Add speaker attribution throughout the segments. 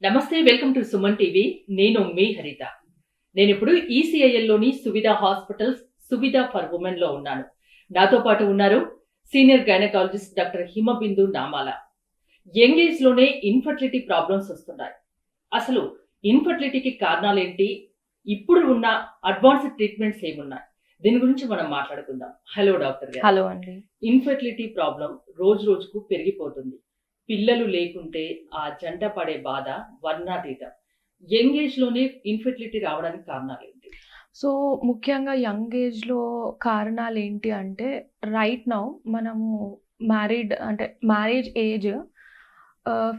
Speaker 1: నమస్తే, welcome to Suman TV. నేను మీ హరిత. నేను ఇప్పుడు ఈసీఐఎల్లోని Suvidha hospitals Suvidha for women లో ఉన్నాను. నాతో పాటు ఉన్నారు సీనియర్ గైనకాలజిస్ట్ డాక్టర్ హిమబిందు నామాల. యంగ్ ఏజ్ లోనే ఇన్ఫర్టిలిటీ ప్రాబ్లమ్స్ వస్తున్నాయి. అసలు ఇన్ఫర్టిలిటీకి కారణాలేంటి, ఇప్పుడు ఉన్న అడ్వాన్స్డ్ ట్రీట్మెంట్స్ ఏమున్నాయి, దీని గురించి మనం మాట్లాడుకుందాం. హలో డాక్టర్ గారు.
Speaker 2: హలో అండి.
Speaker 1: ఇన్ఫర్టిలిటీ ప్రాబ్లం రోజు రోజుకు పెరిగిపోతుంది. పిల్లలు లేకుంటే ఆ జంట పడే బాధ వర్ణాతీతం. యంగ్ ఏజ్ లోనే ఇన్ఫర్టిలిటీ రావడానికి కారణాలు ఏంటి?
Speaker 2: సో ముఖ్యంగా యంగ్ ఏజ్‌లో కారణాలు ఏంటి అంటే, రైట్ నౌ మనము మ్యారేజ్ ఏజ్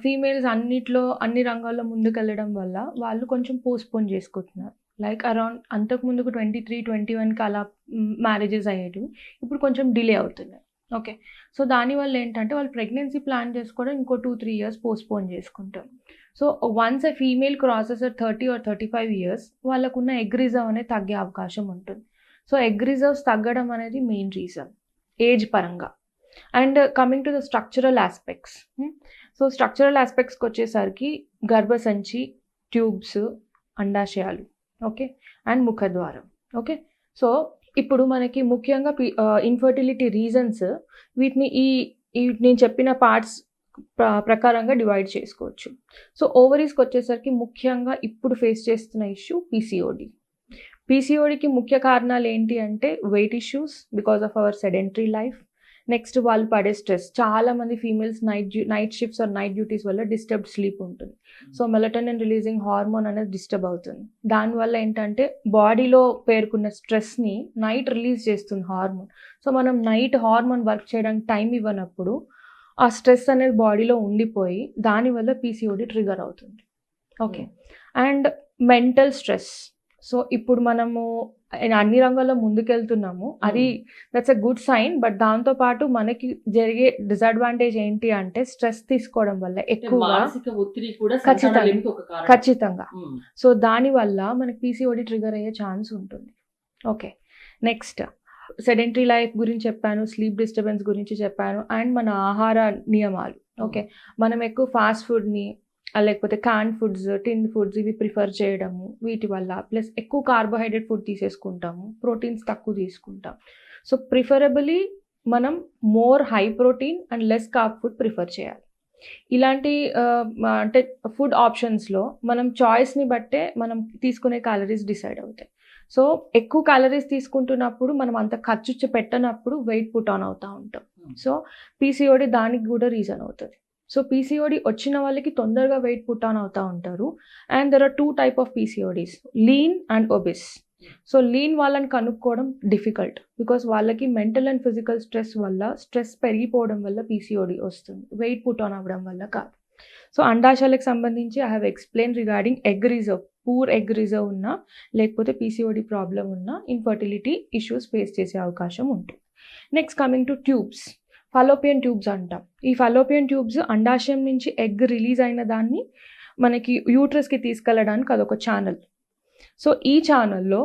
Speaker 2: ఫీమేల్స్ అన్ని రంగాల్లో ముందుకెళ్ళడం వల్ల వాళ్ళు కొంచెం పోస్ట్‌పోన్ చేసుకుంటున్నారు. లైక్ అరౌండ్ అంతకుముందుకు 23, 21కి అలా మ్యారేజెస్ అయ్యేటివి. ఇప్పుడు కొంచెం డిలే అవుతున్నాయి. ఓకే. సో దానివల్ల ఏంటంటే వాళ్ళు ప్రెగ్నెన్సీ ప్లాన్ చేసుకోవడం ఇంకో 2, 3 ఇయర్స్ పోస్ట్‌పోన్ చేసుకుంటారు. So once a female crosses 30 or 35 years వాళ్ళకున్న ఎగ్ రిజర్వ్ అనేది తగ్గే అవకాశం ఉంటుంది. సో ఎగ్ రిజర్వ్స్ తగ్గడం అనేది మెయిన్ రీజన్ ఏజ్ పరంగా. And coming to the structural aspects. So structural ఆస్పెక్ట్స్కి వచ్చేసరికి గర్భసంచి, ట్యూబ్స్, అండాశయాలు, ఓకే, అండ్ ముఖద్వారం. ఓకే. సో ఇప్పుడు మనకి ముఖ్యంగా ఇన్ఫర్టిలిటీ రీజన్స్ వీటిని నేను చెప్పిన పార్ట్స్ ప్రకారంగా డివైడ్ చేసుకోవచ్చు. సో ఓవరీస్కి వచ్చేసరికి ముఖ్యంగా ఇప్పుడు ఫేస్ చేస్తున్న ఇష్యూ పీసీఓడి. పీసీఓడికి ముఖ్య కారణాలు ఏంటి అంటే weight issues because of our sedentary life. Next వాళ్ళు పడే స్ట్రెస్. చాలామంది females night shifts or night duties వల్ల డిస్టర్బ్డ్ స్లీప్ ఉంటుంది. సో మెలటోనిన్ రిలీజింగ్ హార్మోన్ అనేది డిస్టర్బ్ అవుతుంది. దానివల్ల ఏంటంటే బాడీలో పేర్కొన్న స్ట్రెస్ని నైట్ రిలీజ్ చేస్తుంది హార్మోన్. సో మనం నైట్ హార్మోన్ వర్క్ చేయడానికి టైం ఇవ్వనప్పుడు ఆ స్ట్రెస్ అనేది బాడీలో ఉండిపోయి దానివల్ల పీసీఓడి ట్రిగర్ అవుతుంది. Okay. And mental stress. So ఇప్పుడు మనము అన్ని రంగాల్లో ముందుకెళ్తున్నాము, అది that's a good sign. But దాంతోపాటు మనకి జరిగే డిసడ్వాంటేజ్ ఏంటి అంటే స్ట్రెస్ తీసుకోవడం వల్ల ఎక్కువగా
Speaker 1: ఒత్తిడి కూడా
Speaker 2: ఖచ్చితంగా. సో దానివల్ల మనకి పీసీఓడి ట్రిగర్ అయ్యే ఛాన్స్ ఉంటుంది. ఓకే. నెక్స్ట్ సెడెంటరీ లైఫ్ గురించి చెప్పాను, స్లీప్ డిస్టర్బెన్స్ గురించి చెప్పాను, అండ్ మన ఆహార నియమాలు. ఓకే. మనం ఎక్కువ ఫాస్ట్ ఫుడ్ని లేకపోతే క్యాన్ ఫుడ్స్, టిన్ ఫుడ్స్ ఇవి ప్రిఫర్ చేయడము వీటి వల్ల, ప్లస్ ఎక్కువ కార్బోహైడ్రేట్ ఫుడ్ తీసేసుకుంటాము, ప్రోటీన్స్ తక్కువ తీసుకుంటాం. సో ప్రిఫరబుల్లీ మనం more high protein and less carb food prefer చేయాలి. ఇలాంటి అంటే ఫుడ్ ఆప్షన్స్లో మనం చాయిస్ని బట్టే మనం తీసుకునే క్యాలరీస్ డిసైడ్ అవుతాయి. సో ఎక్కువ క్యాలరీస్ తీసుకుంటున్నప్పుడు మనం అంత ఖర్చు పెట్టనప్పుడు వెయిట్ పుట్ ఆన్ అవుతూ ఉంటాం. సో పీసీఓడి దానికి కూడా రీజన్ అవుతుంది. సో పీసీఓడి వచ్చిన వాళ్ళకి తొందరగా వెయిట్ పుట్ ఆన్ అవుతూ ఉంటారు. And there are 2 type of PCODs, lean and obese. So lean వాళ్ళని కనుక్కోవడం డిఫికల్ట్ బికాస్ వాళ్ళకి మెంటల్ అండ్ ఫిజికల్ స్ట్రెస్ వల్ల స్ట్రెస్ పెరిగిపోవడం వల్ల పీసీఓడి వస్తుంది, వెయిట్ పుట్ ఆన్ అవ్వడం వల్ల కాదు. సో అండాశయాలకు సంబంధించి I have explain regarding egg reserve. Poor egg reserve ఉన్నా లేకపోతే పీసీఓడి ప్రాబ్లం ఉన్నా ఇన్ఫర్టిలిటీ ఇష్యూస్ ఫేస్ చేసే అవకాశం ఉంటుంది. Next coming to tubes. Fallopian tubes అంటాం. ఈ ఫలోపియన్ ట్యూబ్స్ అండాశయం నుంచి ఎగ్ రిలీజ్ అయిన దాన్ని మనకి యూట్రస్కి తీసుకెళ్ళడానికి అదొక ఛానల్. సో ఈ ఛానల్లో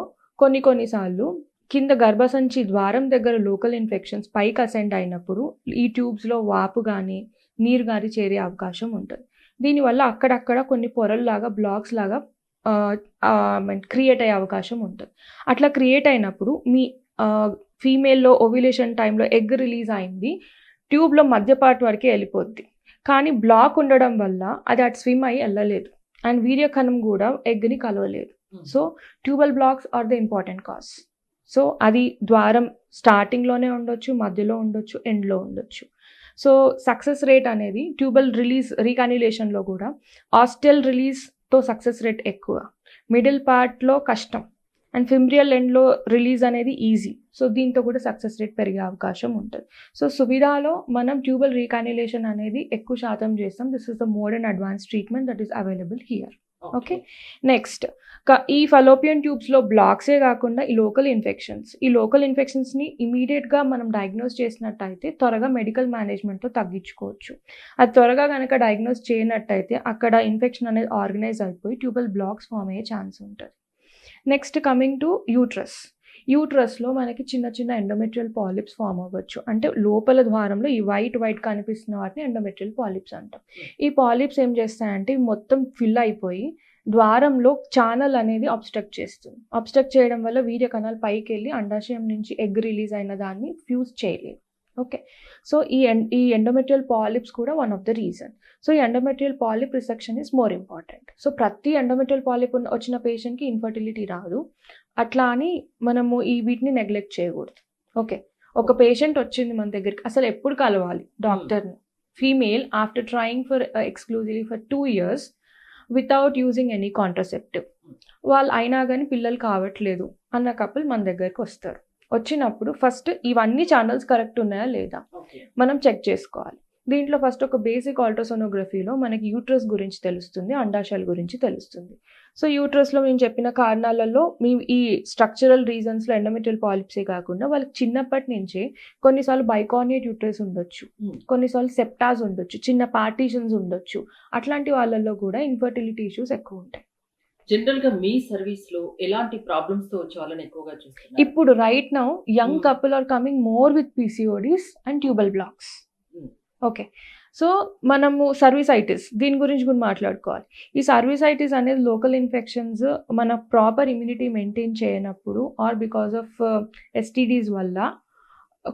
Speaker 2: కొన్నిసార్లు కింద గర్భసంచి ద్వారం దగ్గర లోకల్ ఇన్ఫెక్షన్స్ పైకి అసెండ్ అయినప్పుడు ఈ ట్యూబ్స్లో వాపు కానీ నీరు కానీ చేరే అవకాశం ఉంటుంది. దీనివల్ల అక్కడక్కడ కొన్ని పొరల్లాగా బ్లాక్స్ లాగా క్రియేట్ అయ్యే అవకాశం ఉంటుంది. అట్లా క్రియేట్ అయినప్పుడు మీ ఫీమేల్లో ఓవ్యులేషన్ టైంలో ఎగ్ రిలీజ్ అయింది, ట్యూబ్లో మధ్య పార్ట్ వరకే వెళ్ళిపోద్ది. కానీ బ్లాక్ ఉండడం వల్ల అది అటు స్విమ్ అయ్యి వెళ్ళలేదు అండ్ వీర్యకణం కూడా ఎగ్ని కలవలేదు. So tubal blocks are the important cause. So అది ద్వారం స్టార్టింగ్లోనే ఉండొచ్చు, మధ్యలో ఉండొచ్చు, ఎండ్లో ఉండొచ్చు. సో సక్సెస్ రేట్ అనేది ట్యూబల్ రిలీజ్ రీకాన్యులేషన్లో కూడా ఆస్టెల్ రిలీజ్తో సక్సెస్ రేట్ ఎక్కువ, మిడిల్ పార్ట్లో కష్టం, అండ్ ఫిమ్రియల్ ఎండ్లో రిలీజ్ అనేది ఈజీ. సో దీంతో కూడా సక్సెస్ రేట్ పెరిగే అవకాశం ఉంటుంది. సో సువిధాలో మనం ట్యూబల్ రీకాన్యులేషన్ అనేది ఎక్కువ శాతం చేస్తాం. This is the modern advance treatment that is available here. Okay. Next ఈ ఫలోపియన్ ట్యూబ్స్లో బ్లాక్సే కాకుండా ఈ లోకల్ ఇన్ఫెక్షన్స్ని ఇమీడియట్గా మనం డయాగ్నోస్ చేసినట్టయితే త్వరగా మెడికల్ మేనేజ్మెంట్తో తగ్గించుకోవచ్చు. అది త్వరగా కనుక డయాగ్నోస్ చేయనట్టయితే అక్కడ ఇన్ఫెక్షన్ అనేది ఆర్గనైజ్ అయిపోయి ట్యూబల్ బ్లాక్స్ ఫామ్ అయ్యే ఛాన్స్ ఉంటుంది. Next coming to uterus. యూట్రస్లో మనకి చిన్న చిన్న ఎండోమెట్రియల్ పాలిప్స్ ఫామ్ అవ్వచ్చు. అంటే లోపల ద్వారంలో ఈ వైట్ కనిపిస్తున్న వాటిని ఎండోమెట్రియల్ పాలిప్స్ అంటాం. ఈ పాలిప్స్ ఏం చేస్తాయంటే ఇవి మొత్తం ఫిల్ అయిపోయి ద్వారంలో ఛానల్ అనేది అబ్స్ట్రక్ట్ చేస్తుంది. అబ్స్ట్రక్ట్ చేయడం వల్ల వీర్య కణాలు పైకి వెళ్ళి అండాశయం నుంచి ఎగ్ రిలీజ్ అయిన దాన్ని ఫ్యూజ్ చేయలేదు. ఓకే, సో ఈ ఎండోమెట్రియల్ పాలిప్స్ కూడా one of the reason. So ఈ endometrial polyp resection is more important. So ప్రతి ఎండోమెట్రియల్ పాలిప్ వచ్చిన పేషెంట్కి ఇన్ఫర్టిలిటీ రాదు. అట్లా అని మనము వీటిని నెగ్లెక్ట్ చేయకూడదు. ఓకే, ఒక పేషెంట్ వచ్చింది మన దగ్గరికి, అసలు ఎప్పుడు కలవాలి డాక్టర్ని? Female after trying for exclusively for 2 years without using any contraceptive, వాళ్ళు అయినా కానీ పిల్లలు కావట్లేదు అన్న కపుల్ మన దగ్గరికి వస్తారు. వచ్చినప్పుడు ఫస్ట్ ఇవన్నీ ఛానల్స్ కరెక్ట్ ఉన్నాయా లేదా మనం చెక్ చేసుకోవాలి. దీంట్లో ఫస్ట్ ఒక బేసిక్ అల్ట్రాసోనోగ్రఫీలో మనకి యూట్రస్ గురించి తెలుస్తుంది, అండాశయాల గురించి తెలుస్తుంది. సో యూట్రస్లో నేను చెప్పిన కారణాలలో ఈ స్ట్రక్చరల్ రీజన్స్లో ఎండోమెట్రియల్ పాలిప్సే కాకుండా వాళ్ళకి చిన్నప్పటి నుంచే కొన్నిసార్లు బైకార్నియేట్ యూట్రస్ ఉండొచ్చు, కొన్నిసార్లు సెప్టాస్ ఉండొచ్చు, చిన్న పార్టీషన్స్ ఉండొచ్చు. అట్లాంటి వాళ్ళల్లో కూడా ఇన్ఫర్టిలిటీ ఇష్యూస్ ఎక్కువ ఉంటాయి.
Speaker 1: జనరల్ గా మీ సర్వీస్ లో ఎలాంటి ప్రాబ్లమ్స్ తో వచ్చే వాళ్ళని ఎక్కువగా చూస్తున్నారు?
Speaker 2: ఇప్పుడు right now young couple are coming more with PCODs and tubal blocks. Okay, so మనము సర్వీసైటిస్ దీని గురించి కూడా మాట్లాడుకోవాలి. ఈ సర్వీసైటిస్ అనేది లోకల్ ఇన్ఫెక్షన్స్ మన ప్రాపర్ ఇమ్యూనిటీ మెయింటైన్ చేయనప్పుడు ఆర్ బికాస్ ఆఫ్ STDs వల్ల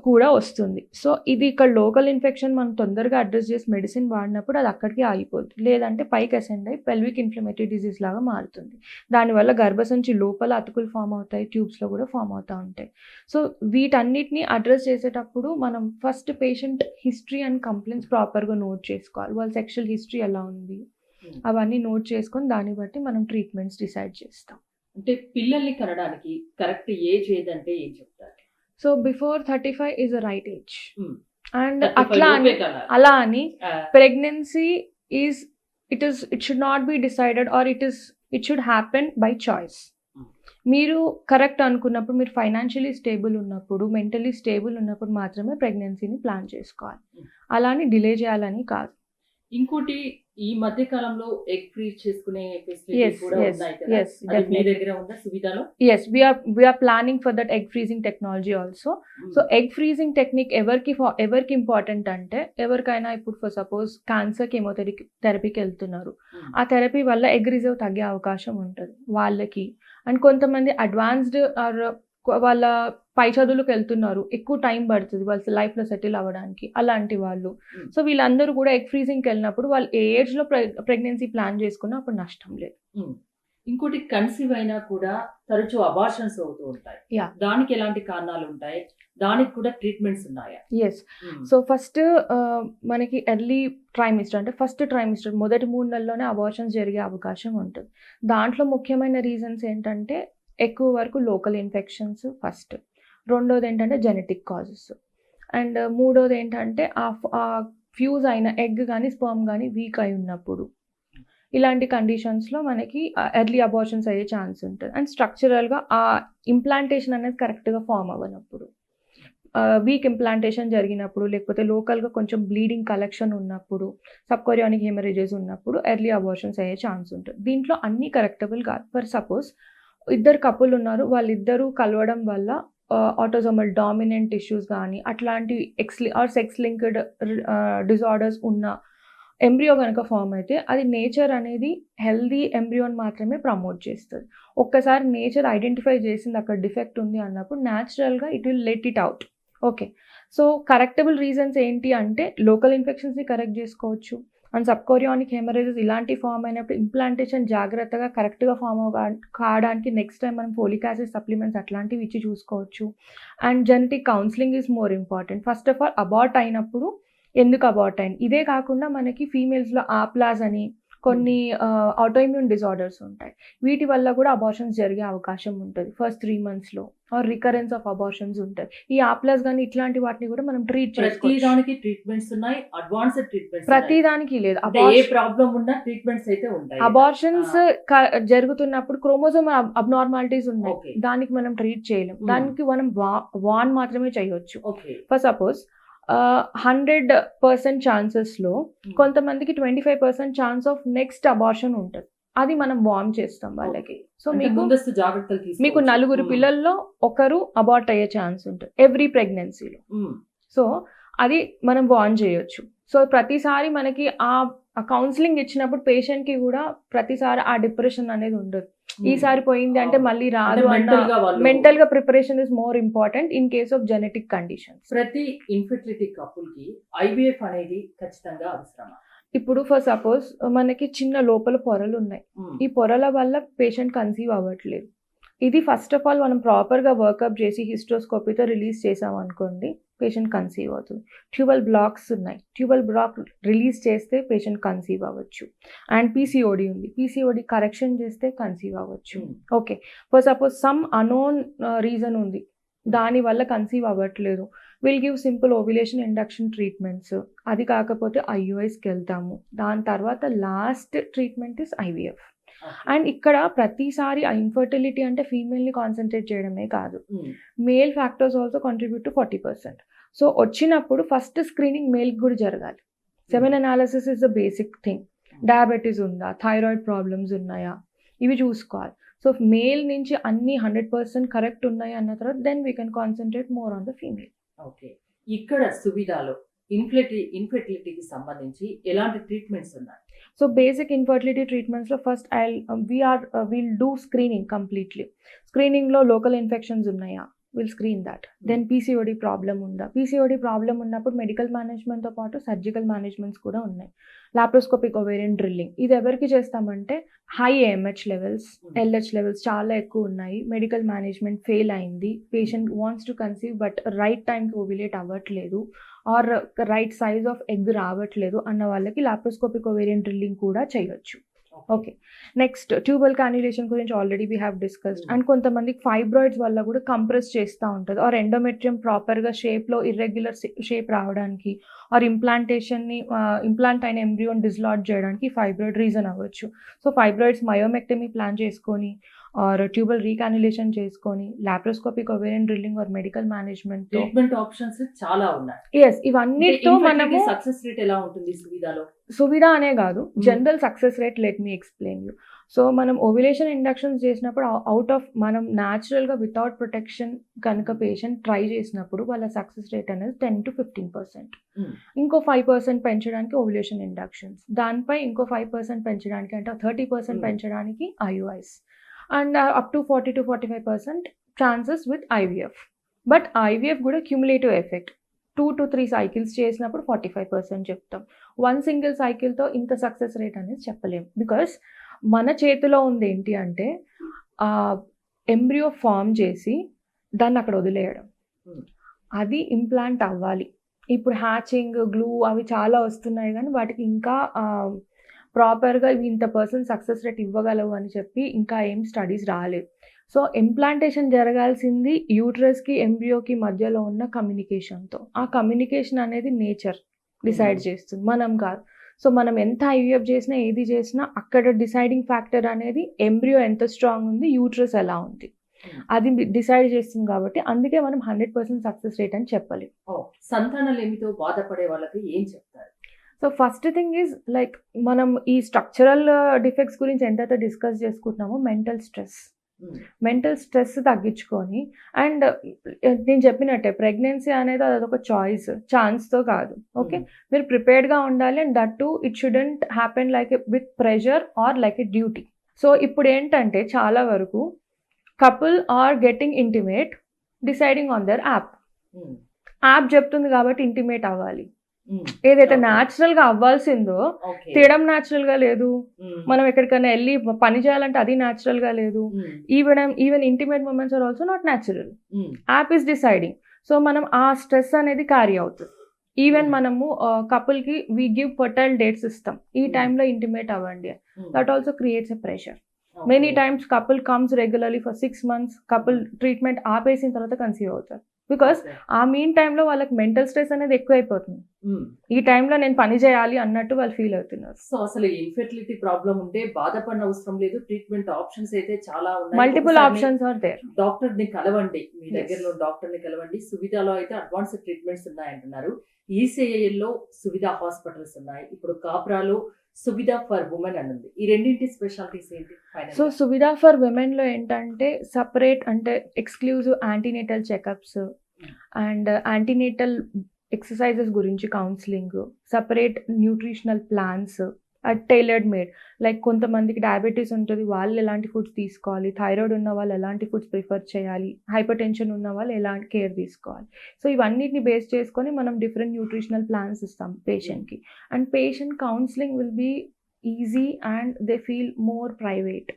Speaker 2: కూడా వస్తుంది. సో ఇది ఇక్కడ లోకల్ ఇన్ఫెక్షన్ మనం తొందరగా అడ్రస్ చేసి మెడిసిన్ వాడినప్పుడు అది అక్కడికి ఆగిపోతుంది, లేదంటే పైకి అసెండ్ అయ్యి పెల్విక్ ఇన్ఫ్లమేటరీ డిసీజ్ లాగా మారుతుంది. దానివల్ల గర్భసంచి లోపల అతుకులు ఫామ్ అవుతాయి, ట్యూబ్స్లో కూడా ఫామ్ అవుతూ ఉంటాయి. సో వీటన్నిటిని అడ్రస్ చేసేటప్పుడు మనం first patient history and complaints ప్రాపర్గా నోట్ చేసుకోవాలి. వాళ్ళ సెక్షువల్ హిస్టరీ ఎలా ఉంది అవన్నీ నోట్ చేసుకొని దాన్ని బట్టి మనం ట్రీట్మెంట్స్ డిసైడ్ చేస్తాం.
Speaker 1: అంటే పిల్లల్ని కనడానికి కరెక్ట్ ఏజ్ ఏదంటే ఏం చెప్తారు?
Speaker 2: So before 35 is a right age. And అలా అని pregnancy it should not be decided or it should happen by choice. మీరు కరెక్ట్ అనుకున్నప్పుడు, మీరు ఫైనాన్షియలీ స్టేబుల్ ఉన్నప్పుడు, మెంటలీ స్టేబుల్ ఉన్నప్పుడు మాత్రమే ప్రెగ్నెన్సీని ప్లాన్ చేసుకోవాలి. అలా అని డిలే చేయాలని కాదు.
Speaker 1: ఇంకోటి, ఈ మధ్య కాలంలో ఎగ్ ఫ్రీజ్ చేసుకునే ఫెసిలిటీ కూడా ఉన్నాయి కదా, అది మీ దగ్గర ఉందా సువిధలో?
Speaker 2: Yes, we are planning for that egg freezing technology also. So egg freezing technique ఎవరికి ఇంపార్టెంట్ అంటే, ఎవరికైనా ఇప్పుడు ఫర్ సపోజ్ క్యాన్సర్ కెమోథెరపీకి వెళ్తున్నారు, ఆ థెరపీ వల్ల ఎగ్ రిజర్వ్ తగ్గే అవకాశం ఉంటుంది వాళ్ళకి. అండ్ కొంతమంది అడ్వాన్స్డ్ ఆర్ వాళ్ళ పై చదువులకు వెళ్తున్నారు, ఎక్కువ టైం పడుతుంది వాళ్ళ లైఫ్లో సెటిల్ అవ్వడానికి, అలాంటి వాళ్ళు. సో వీళ్ళందరూ కూడా ఎగ్ ఫ్రీజింగ్కి వెళ్ళినప్పుడు వాళ్ళు ఏ ఏజ్లో ప్రెగ్నెన్సీ ప్లాన్ చేసుకున్నా అప్పుడు నష్టం లేదు.
Speaker 1: ఇంకోటి, కన్సీవ్ అయినా కూడా తరచూ అబార్షన్స్ అవుతూ ఉంటాయి. దానికి ఎలాంటి కారణాలు ఉంటాయి? దానికి కూడా ట్రీట్మెంట్స్ ఉన్నాయా?
Speaker 2: ఎస్. సో ఫస్ట్ మనకి ఎర్లీ ట్రైమిస్టర్ అంటే ఫస్ట్ ట్రైమిస్టర్ మొదటి 3 నెలల్లోనే అబార్షన్స్ జరిగే అవకాశం ఉంటుంది. దాంట్లో ముఖ్యమైన రీజన్స్ ఏంటంటే ఎక్కువ వరకు లోకల్ ఇన్ఫెక్షన్స్ ఫస్ట్, రెండోది ఏంటంటే జెనెటిక్ కాజెస్, అండ్ మూడోది ఏంటంటే ఆ ఫ్యూజ్ అయిన ఎగ్ కానీ స్పర్మ్ కానీ వీక్ అయి ఉన్నప్పుడు. ఇలాంటి కండిషన్స్లో మనకి ఎర్లీ అబార్షన్స్ అయ్యే ఛాన్స్ ఉంటుంది. అండ్ స్ట్రక్చరల్గా ఆ ఇంప్లాంటేషన్ అనేది కరెక్ట్గా ఫామ్ అవ్వనప్పుడు, వీక్ ఇంప్లాంటేషన్ జరిగినప్పుడు, లేకపోతే లోకల్గా కొంచెం బ్లీడింగ్ కలెక్షన్ ఉన్నప్పుడు, సబ్కొరియానిక్ హెమరేజెస్ ఉన్నప్పుడు ఎర్లీ అబార్షన్స్ అయ్యే ఛాన్స్ ఉంటుంది. దీంట్లో అన్నీ కరెక్టబుల్ కాదు. ఫర్ సపోజ్ ఇద్దరు కపుల్ ఉన్నారు, వాళ్ళిద్దరూ కలవడం వల్ల ఆటోజోమల్ డామినెంట్ ఇష్యూస్ కానీ అట్లాంటి సెక్స్ లింక్డ్ డిజార్డర్స్ ఉన్న ఎంబ్రియో కనుక ఫామ్ అయితే అది నేచర్ అనేది హెల్దీ ఎంబ్రియోని మాత్రమే ప్రమోట్ చేస్తుంది. ఒక్కసారి నేచర్ ఐడెంటిఫై చేసింది అక్కడ డిఫెక్ట్ ఉంది అన్నప్పుడు న్యాచురల్గా it will let it out. Okay, so correctable reasons ఏంటి అంటే లోకల్ ఇన్ఫెక్షన్స్ని కరెక్ట్ చేసుకోవచ్చు, అండ్ సబ్కోరియానిక్ హెమరేజెస్ ఇలాంటి ఫామ్ అయినప్పుడు ఇంప్లాంటేషన్ జాగ్రత్తగా కరెక్ట్గా ఫామ్ కావడానికి నెక్స్ట్ టైం మనం ఫోలిక్ యాసిడ్ సప్లిమెంట్స్ అట్లాంటివి ఇచ్చి చూసుకోవచ్చు. And genetic counselling is more important. First of all abort అయినప్పుడు ఎందుకు అబార్ట్ అయింది, ఇదే కాకుండా మనకి ఫీమేల్స్లో ఆప్లాస్ అని కొన్ని ఆటోఇమ్యూన్ డిజార్డర్స్ ఉంటాయి, వీటి వల్ల కూడా అబార్షన్స్ జరిగే అవకాశం ఉంటుంది ఫస్ట్ 3 monthsలో, ఆర్ రికరెన్స్ ఆఫ్ అబార్షన్స్ ఉంటుంది. ఈ ఆప్లాస్ కానీ ఇట్లాంటి వాటిని కూడా మనం ట్రీట్
Speaker 1: చేసుకోవచ్చు. ట్రీట్మెంట్స్ ఉన్నాయి, అడ్వాన్స్డ్ ట్రీట్మెంట్స్
Speaker 2: ప్రతి దానికి లేదు,
Speaker 1: ఏ ప్రాబ్లం ఉన్నా ట్రీట్మెంట్స్ అయితే ఉంటాయి.
Speaker 2: అబార్షన్స్ జరుగుతున్నప్పుడు క్రోమోజోమ్ అబ్నార్మాలిటీస్ ఉన్నాయి, దానికి మనం ట్రీట్ చేయలేం, దానికి మనం వాన్ మాత్రమే చేయొచ్చు. ఫర్ సపోజ్ 100% ఛాన్సెస్లో కొంతమందికి 25% ఛాన్స్ ఆఫ్ నెక్స్ట్ అబార్షన్ ఉంటుంది. అది మనం వార్మ్ చేస్తాం వాళ్ళకి. సో
Speaker 1: అంటే
Speaker 2: మీకు
Speaker 1: ముందస్తు జాగ్రత్తలు
Speaker 2: మీకు
Speaker 1: తీసుకోవచ్చు.
Speaker 2: 4 పిల్లల్లో ఒకరు అబార్ట్ అయ్యే ఛాన్స్ ఉంటుంది ఎవ్రీ ప్రెగ్నెన్సీలో. సో అది మనం వార్న్ చేయొచ్చు. సో ప్రతిసారి మనకి ఆ కౌన్సిలింగ్ ఇచ్చినప్పుడు పేషెంట్ కి కూడా ప్రతిసారి ఆ డిప్రెషన్ అనేది ఉండదు. ఈసారి పోయింది అంటే మళ్ళీ రాదు అన్న మెంటల్ గా preparation is more important in case of genetic conditions.
Speaker 1: ప్రతి ఇన్ఫెర్టిలిటీ కపుల్ కి IVF అనేది ఖచ్చితంగా అవసరమా?
Speaker 2: ఇప్పుడు ఫర్ సపోజ్ మనకి చిన్న లోపల పొరలు ఉన్నాయి. ఈ పొరల వల్ల పేషెంట్ కన్సీవ్ అవ్వట్లేదు. ఇది ఫస్ట్ ఆఫ్ ఆల్ మనం ప్రాపర్గా వర్కప్ చేసి హిస్ట్రోస్కోపీతో రిలీజ్ చేసాం అనుకోండి, పేషెంట్ కన్సీవ్ అవుతుంది. ట్యూబల్ బ్లాక్స్ ఉన్నాయి, ట్యూబల్ బ్లాక్ రిలీజ్ చేస్తే పేషెంట్ కన్సీవ్ అవ్వచ్చు. అండ్ PCOD ఉంది, PCOD కరెక్షన్ చేస్తే కన్సీవ్ అవ్వచ్చు. Okay, for suppose some unknown reason ఉంది, దానివల్ల కన్సీవ్ అవ్వట్లేదు, will give simple ovulation induction treatments. అది కాకపోతే IUIస్కి వెళ్తాము. దాని తర్వాత last treatment is IVF. And ఇక్కడ ప్రతిసారి ఆ ఇన్ఫర్టిలిటీ అంటే ఫీమేల్ని కాన్సన్ట్రేట్ చేయడమే కాదు, male factors also contribute to 40%. So వచ్చినప్పుడు ఫస్ట్ స్క్రీనింగ్ మేల్కి కూడా జరగాలి. Semen analysis is the basic thing. Diabetes ఉందా, థైరాయిడ్ ప్రాబ్లమ్స్ ఉన్నాయా, ఇవి చూసుకోవాలి. సో మేల్ నుంచి అన్ని 100% కరెక్ట్ ఉన్నాయి అన్న తర్వాత then we can concentrate more on the female.
Speaker 1: Okay, ఇక్కడ సువిధాలో ఇన్ఫెర్టిలిటీకి సంబంధించి ఎలాంటి ట్రీట్మెంట్స్ ఉన్నాయి?
Speaker 2: సో బేసిక్ ఇన్ఫర్టిలిటీ ట్రీట్మెంట్స్లో first we'll do screening completely. స్క్రీనింగ్లో లోకల్ ఇన్ఫెక్షన్స్ ఉన్నాయా, will screen that. Then PCOD problem ఉందా, PCOD ప్రాబ్లం ఉన్నప్పుడు మెడికల్ మేనేజ్మెంట్తో పాటు సర్జికల్ మేనేజ్మెంట్స్ కూడా ఉన్నాయి. లాప్రోస్కోపిక్ ఓవేరియన్ డ్రిల్లింగ్, ఇది ఎవరికి చేస్తామంటే high AMH levels, LH levels చాలా ఎక్కువ ఉన్నాయి, మెడికల్ మేనేజ్మెంట్ ఫెయిల్ అయింది, patient wants to conceive but right టైంకి ఓవ్యులేట్ అవ్వట్లేదు, or right size of egg రావట్లేదు అన్న వాళ్ళకి లాప్రోస్కోపిక్ ఓవేరియన్ డ్రిల్లింగ్ కూడా చేయొచ్చు. ఓకే, నెక్స్ట్ ట్యూబల్ కాన్యులేషన్ గురించి already we have discussed. And కొంతమందికి ఫైబ్రాయిడ్స్ వల్ల కూడా కంప్రెస్ చేస్తూ ఉంటుంది, ఆర్ ఎండోమెట్రియం ప్రాపర్గా షేప్లో ఇర్రెగ్యులర్ షేప్ రావడానికి, ఆర్ ఇంప్లాంట్ అయిన ఎంబ్రియోన్ డిస్లాట్ చేయడానికి ఫైబ్రాయిడ్ రీజన్ అవ్వచ్చు. సో ఫైబ్రాయిడ్స్ మయోమెక్టమీ ప్లాన్ చేసుకొని ఆర్ ట్యూబల్ రీకాన్యులేషన్ చేసుకొని laparoscopic ovarian drilling or medical management
Speaker 1: treatment options చాలా ఉన్నాయి.
Speaker 2: ఎస్, ఇవన్నిటితో మనము
Speaker 1: సక్సెస్ రేట్ ఎలా ఉంటుంది సువిధాలో?
Speaker 2: సువిధ అనే కాదు, general success rate let me explain you. So మనం ఓవ్యులేషన్ ఇండక్షన్స్ చేసినప్పుడు అవుట్ ఆఫ్ మనం న్యాచురల్గా వితౌట్ ప్రొటెక్షన్ కనుక పేషెంట్ ట్రై చేసినప్పుడు వాళ్ళ సక్సెస్ రేట్ అనేది 10 to 15%. ఇంకో 5% పెంచడానికి ఓవ్యులేషన్ ఇండక్షన్స్, దానిపై ఇంకో 5% పెంచడానికి అంటే 30% పెంచడానికి IUIs, and up to 40 to 45% chances with IVF. But IVF కూడా క్యూములేటివ్ ఎఫెక్ట్, 2 to 3 సైకిల్స్ చేసినప్పుడు 45% చెప్తాం. 1 సింగిల్ సైకిల్తో ఇంత సక్సెస్ రేట్ అనేది చెప్పలేము. బికాస్ మన చేతిలో ఉంది ఏంటి అంటే ఎంబ్రియో ఫామ్ చేసి దాన్ని అక్కడ వదిలేయడం, అది ఇంప్లాంట్ అవ్వాలి. ఇప్పుడు హ్యాచింగ్, గ్లూ అవి చాలా వస్తున్నాయి కానీ వాటికి ఇంకా ప్రాపర్గా ఇవి ఇంత % సక్సెస్ రేట్ ఇవ్వగలవు అని చెప్పి ఇంకా ఏం స్టడీస్ రాలేదు. సో ఇంప్లాంటేషన్ జరగాల్సింది యూట్రస్కి ఎంబ్రియోకి మధ్యలో ఉన్న కమ్యూనికేషన్తో. ఆ కమ్యూనికేషన్ అనేది నేచర్ డిసైడ్ చేస్తుంది, మనం కాదు. సో మనం ఎంత IVF చేసినా ఏది చేసినా అక్కడ డిసైడింగ్ ఫ్యాక్టర్ అనేది ఎంబ్రియో ఎంత స్ట్రాంగ్ ఉంది, యూట్రస్ ఎలా ఉంది, అది డిసైడ్ చేస్తుంది. కాబట్టి అందుకే మనం 100% సక్సెస్ రేట్ అని చెప్పలేము.
Speaker 1: సంతానలేమితో బాధపడే వాళ్ళకి ఏం చెప్తారు?
Speaker 2: So first thing is like మనం ఈ స్ట్రక్చరల్ డిఫెక్ట్స్ గురించి ఎంతైతే డిస్కస్ చేసుకుంటున్నామో మెంటల్ స్ట్రెస్ తగ్గించుకొని, అండ్ నేను చెప్పినట్టే ప్రెగ్నెన్సీ అనేది అదొక ఛాన్స్తో కాదు. ఓకే, మీరు ప్రిపేర్డ్గా ఉండాలి. And that to it shouldn't happen like with pressure or like a duty. So ఇప్పుడు ఏంటంటే చాలా వరకు couple are getting intimate deciding on their app చెప్తుంది కాబట్టి ఇంటిమేట్ అవ్వాలి. ఏదైతే న్యాచురల్ గా అవ్వాల్సిందో తీయడం న్యాచురల్ గా లేదు, మనం ఎక్కడికైనా వెళ్ళి పని చేయాలంటే అది న్యాచురల్ గా లేదు. Even intimate moments are also not natural. App is deciding. So మనం ఆ స్ట్రెస్ అనేది క్యారీ అవుతుంది. ఈవెన్ మనము కపుల్ కి వీ గివ్ ఫర్టైల్ డేట్స్ ఇస్తాం, ఈ టైంలో ఇంటిమేట్ అవ్వండి, that also creates a pressure. Many times couple comes regularly for 6 months, couple treatment ఆపేసిన తర్వాత కన్సీవ్ అవుతారు. బికాస్ ఆ మీన్ టైంలో వాళ్ళకి మెంటల్ స్ట్రెస్ అనేది ఎక్కువ అయిపోతుంది. ఈ టైంలో నేను పని చేయాలి అన్నట్టు వాళ్ళు ఫీల్ అవుతున్నారు.
Speaker 1: సో అసలు ఇన్ఫెర్టిలిటీ ప్రాబ్లం ఉంటే బాధపడిన అవసరం లేదు. ట్రీట్మెంట్ ఆప్షన్స్ అయితే చాలా ఉన్నాయి.
Speaker 2: Multiple options are there.
Speaker 1: Doctor ని కలవండి, మీ
Speaker 2: Yes.
Speaker 1: దగ్గరలో డాక్టర్ ని కలవండి. సువిధాలో అయితే అడ్వాన్స్ ట్రీట్మెంట్స్ ఉన్నాయంటున్నారు. ఈసీఐఎల్ లో సువిధా హాస్పిటల్స్ ఉన్నాయి. ఇప్పుడు కాప్రాలో సువిధా ఫర్ ఉమెన్ అని ఉంది. ఈ రెండింటి స్పెషాలిటీస్ ఏంటి?
Speaker 2: సో సువిధా ఫర్ విమెన్లో ఏంటంటే సపరేట్ అంటే exclusive antenatal checkups and antenatal exercises గురించి counselling, separate nutritional plans tailored made. Like కొంతమందికి డయాబెటీస్ ఉంటుంది, వాళ్ళు ఎలాంటి ఫుడ్స్ తీసుకోవాలి, థైరాయిడ్ ఉన్న వాళ్ళు ఎలాంటి ఫుడ్స్ ప్రిఫర్ చేయాలి, హైపర్ టెన్షన్ ఉన్న వాళ్ళు ఎలాంటి కేర్ తీసుకోవాలి. సో ఇవన్నిటిని బేస్ చేసుకొని మనం డిఫరెంట్ న్యూట్రిషనల్ ప్లాన్స్ ఇస్తాం పేషెంట్కి. And patient counselling will be easy and they feel more private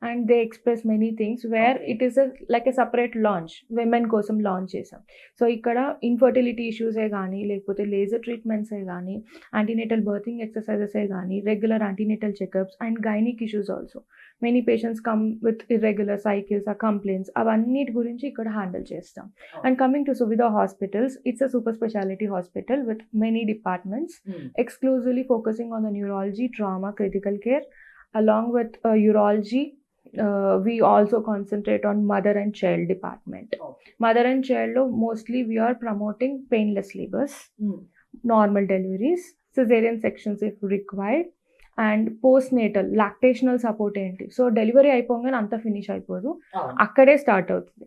Speaker 2: and they express many things where
Speaker 1: Okay.
Speaker 2: It is like a separate launch, women కోసం launch చేసాం. So ఇక్కడ infertility ఇష్యూసే కానీ, లేకపోతే laser ట్రీట్మెంట్సే కానీ, యాంటీనేటల్ బర్తింగ్ ఎక్సర్సైజెసే కానీ, regular antenatal checkups and gynaec issues also. Many patients come with irregular cycles, ఆ కంప్లైంట్స్, అవన్నిటి గురించి ఇక్కడ హ్యాండిల్ చేస్తాం. And coming to Suvidha hospitals, it's a super speciality hospital with many departments, exclusively focusing on the neurology, trauma, critical care. Along with urology, we also concentrate on mother and child department. Mother and child lo mostly we are promoting painless labors, normal deliveries, cesarean sections if required, and postnatal lactational support ఏంటి. So delivery అయిపోగానే అంతా finish అయిపోదు, అక్కడే start అవుతుంది.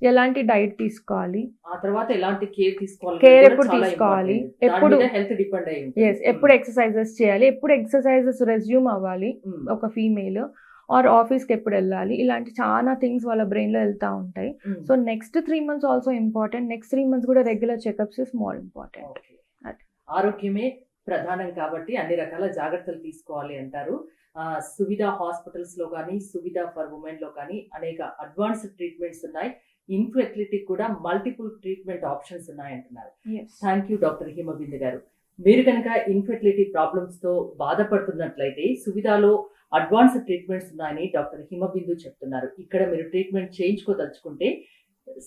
Speaker 2: ఎలాంటి diet తీసుకోవాలి,
Speaker 1: ఆ తర్వాత ఎలాంటి కేర్ తీసుకోవాలి,
Speaker 2: Care ఎప్పుడు తీసుకోవాలి, ఎప్పుడు
Speaker 1: హెల్త్ డిపెండ్ అయ్యి ఉంటుంది.
Speaker 2: ఎప్పుడు ఎక్సర్సైజెస్ చేయాలి, ఎప్పుడు ఎక్సర్సైజెస్ రెజ్యూమ్ అవ్వాలి ఒక ఫీమేల్, ఆర్ ఆఫీస్కి ఎప్పుడు వెళ్ళాలి, ఇలాంటి చాలా థింగ్స్ వాళ్ళ బ్రెయిన్లో వెళ్తూ ఉంటాయి. So next 3 months also important. Next 3 months కూడా regular checkups is more important. అది.
Speaker 1: ఆరోగ్యమే ప్రధానం కాబట్టి అన్ని రకాల జాగ్రత్తలు తీసుకోవాలి అంటారు. సువిధా హాస్పిటల్స్ లో కానీ, సువిధా ఫర్ ఉమెన్ లో కానీ అనేక అడ్వాన్స్డ్ ట్రీట్మెంట్స్ ఉన్నాయి. ఇన్ఫెర్టిలిటీ కూడా మల్టిపుల్ ట్రీట్మెంట్ ఆప్షన్స్ ఉన్నాయి అంటున్నారు. థ్యాంక్ యూ డాక్టర్ హిమబిందు గారు. మీరు కనుక ఇన్ఫెర్టిలిటీ ప్రాబ్లమ్స్ తో బాధపడుతున్నట్లయితే సువిధాలో అడ్వాన్స్డ్ ట్రీట్మెంట్స్ ఉన్నాయని డాక్టర్ హిమబిందు చెప్తున్నారు. ఇక్కడ మీరు ట్రీట్మెంట్ చేయించుకోదలుచుకుంటే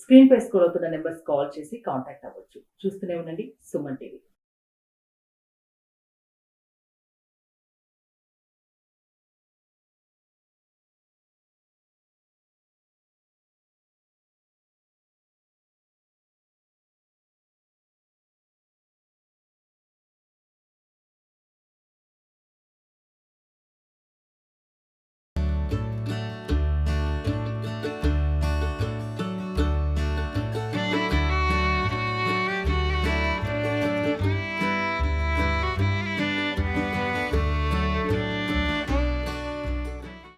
Speaker 1: స్క్రీన్ పై స్క్రోల్ అవుతున్న నెంబర్స్ కాల్ చేసి కాంటాక్ట్ అవ్వచ్చు. చూస్తూనే ఉండండి సుమన్ టీవీ.